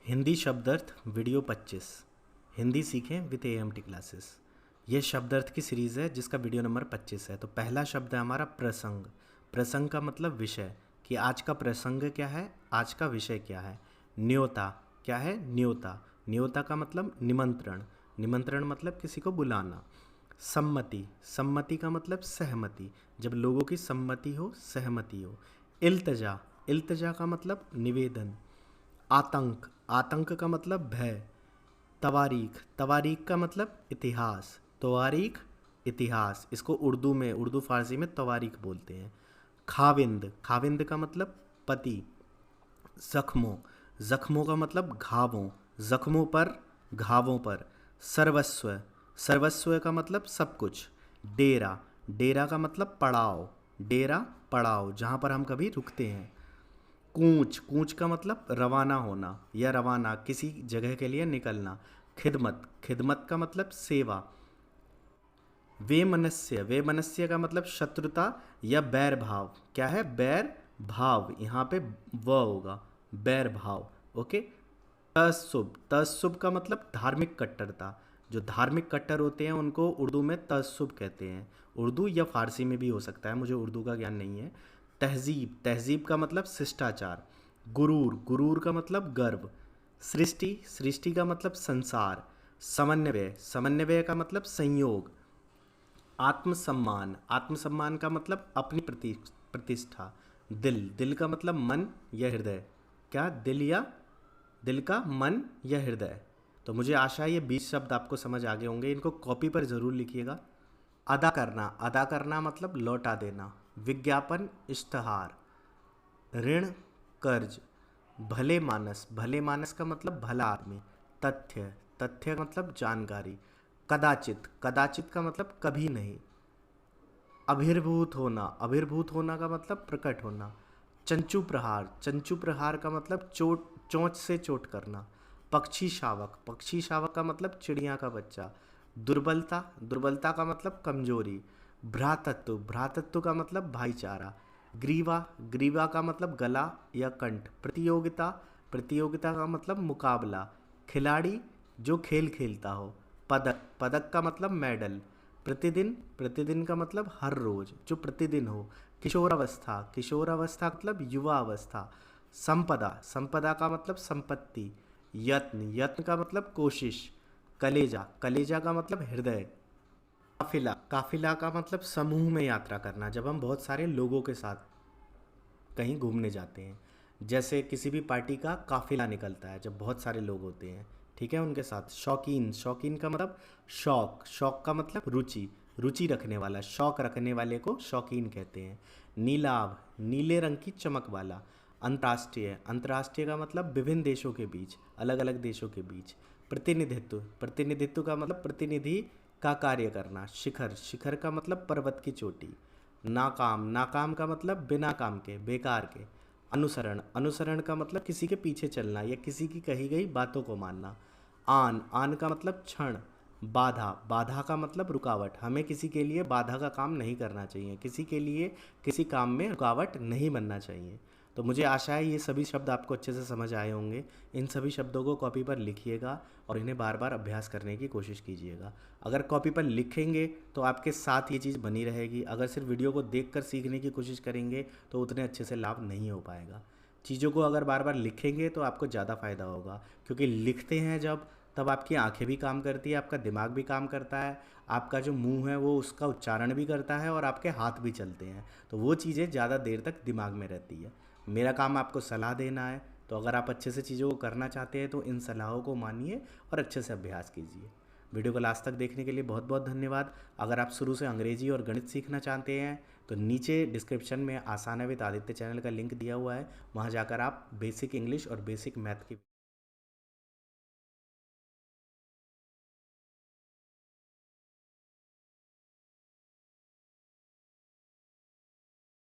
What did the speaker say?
हिंदी शब्दार्थ वीडियो 25 हिंदी सीखें with EMT classes. ये शब्दार्थ की सीरीज़ है जिसका वीडियो नंबर 25 है। तो पहला शब्द है हमारा प्रसंग। प्रसंग का मतलब विषय, कि आज का प्रसंग क्या है, आज का विषय क्या है। न्योता क्या है, न्योता। न्योता का मतलब निमंत्रण। निमंत्रण मतलब किसी को बुलाना। सम्मति, सम्मति का मतलब सहमति, जब लोगों की सम्मति हो, सहमति हो। इल्तजा, इल्तजा का मतलब निवेदन। आतंक, आतंक का मतलब भय। तवारीख, तवारीख का मतलब इतिहास। तवारीख इतिहास, इसको उर्दू में, उर्दू फारसी में तवारीख बोलते हैं। खाविंद, खाविंद का मतलब पति। जख्मों, जख्मों का मतलब घावों, जख्मों पर, घावों पर। सर्वस्व, सर्वस्व का मतलब सब कुछ। डेरा, डेरा का मतलब पड़ाव। डेरा पड़ाव, जहाँ पर हम कभी रुकते हैं। कूच, कूच का मतलब रवाना होना या रवाना, किसी जगह के लिए निकलना। खिदमत, खिदमत का मतलब सेवा। वेमनस्य, वेमनस्य का मतलब शत्रुता या बैर भाव। क्या है, बैर भाव, यहाँ पे व होगा, बैर भाव। ओके। तस्सुब, तस्सुब का मतलब धार्मिक कट्टरता। जो धार्मिक कट्टर होते हैं उनको उर्दू में तस्सुब कहते हैं। उर्दू या फारसी में भी हो सकता है, मुझे उर्दू का ज्ञान नहीं है। तहजीब, तहजीब का मतलब शिष्टाचार। गुरूर, गुरूर का मतलब गर्व। सृष्टि, सृष्टि का मतलब संसार। समन्वय, समन्वय का मतलब संयोग। आत्मसम्मान, आत्मसम्मान का मतलब अपनी प्रतिष्ठा। दिल, दिल का मतलब मन या हृदय। क्या, दिल या, दिल का मन या हृदय। तो मुझे आशा है ये 20 शब्द आपको समझ आ गए होंगे। इनको कॉपी पर ज़रूर लिखिएगा। अदा करना, अदा करना मतलब लौटा देना। विज्ञापन, इश्तहार। ऋण, कर्ज। भले मानस, भले मानस का मतलब भला आदमी। तथ्य, तथ्य का मतलब जानकारी। कदाचित, कदाचित का मतलब कभी नहीं। अभिर्भूत होना, अभिर्भूत होना का मतलब प्रकट होना। चंचू प्रहार, चंचू प्रहार का मतलब चोट, चोंच से चोट करना। पक्षी शावक, पक्षी शावक का मतलब चिड़िया का बच्चा। दुर्बलता, दुर्बलता का मतलब कमजोरी। भ्रातत्व, भ्रातत्व का मतलब भाईचारा। ग्रीवा, ग्रीवा का मतलब गला या कंठ। प्रतियोगिता, प्रतियोगिता का मतलब मुकाबला। खिलाड़ी, जो खेल खेलता हो। पदक, पदक का मतलब मेडल। प्रतिदिन, प्रतिदिन का मतलब हर रोज, जो प्रतिदिन हो। किशोरावस्था, किशोरावस्था मतलब युवा अवस्था। संपदा, संपदा का मतलब संपत्ति। यत्न, यत्न का मतलब कोशिश। कलेजा, कलेजा का मतलब हृदय। काफिला, काफिला का मतलब समूह में यात्रा करना, जब हम बहुत सारे लोगों के साथ कहीं घूमने जाते हैं। जैसे किसी भी पार्टी का काफिला निकलता है जब बहुत सारे लोग होते हैं, ठीक है, उनके साथ। शौकीन, शौकीन का मतलब शौक, शौक का मतलब रुचि, रुचि रखने वाला, शौक रखने वाले को शौकीन कहते हैं। नीलाभ, नीले रंग की चमक वाला। अंतर्राष्ट्रीय, अंतर्राष्ट्रीय का मतलब विभिन्न देशों के बीच, अलग अलग देशों के बीच। प्रतिनिधित्व, प्रतिनिधित्व का मतलब प्रतिनिधि का कार्य करना। शिखर, शिखर का मतलब पर्वत की चोटी। नाकाम, नाकाम का मतलब बिना काम के, बेकार के। अनुसरण, अनुसरण का मतलब किसी के पीछे चलना या किसी की कही गई बातों को मानना। आन, आन का मतलब क्षण। बाधा, बाधा का मतलब रुकावट, हमें किसी के लिए बाधा का काम नहीं करना चाहिए, किसी के लिए किसी काम में रुकावट नहीं बनना चाहिए। तो मुझे आशा है ये सभी शब्द आपको अच्छे से समझ आए होंगे। इन सभी शब्दों को कॉपी पर लिखिएगा और इन्हें बार बार अभ्यास करने की कोशिश कीजिएगा। अगर कॉपी पर लिखेंगे तो आपके साथ ये चीज़ बनी रहेगी। अगर सिर्फ वीडियो को देखकर सीखने की कोशिश करेंगे तो उतने अच्छे से लाभ नहीं हो पाएगा। चीज़ों को अगर बार बार लिखेंगे तो आपको ज़्यादा फ़ायदा होगा, क्योंकि लिखते हैं जब, तब आपकी आंखें भी काम करती है, आपका दिमाग भी काम करता है, आपका जो मुंह है वो उसका उच्चारण भी करता है और आपके हाथ भी चलते हैं। तो वो चीज़ें ज़्यादा देर तक दिमाग में रहती है। मेरा काम आपको सलाह देना है, तो अगर आप अच्छे से चीज़ों को करना चाहते हैं तो इन सलाहों को मानिए और अच्छे से अभ्यास कीजिए। वीडियो को लास्ट तक देखने के लिए बहुत बहुत धन्यवाद। अगर आप शुरू से अंग्रेजी और गणित सीखना चाहते हैं तो नीचे डिस्क्रिप्शन में आसान है विद आदित्य चैनल का लिंक दिया हुआ है, वहाँ जाकर आप बेसिक इंग्लिश और बेसिक मैथ की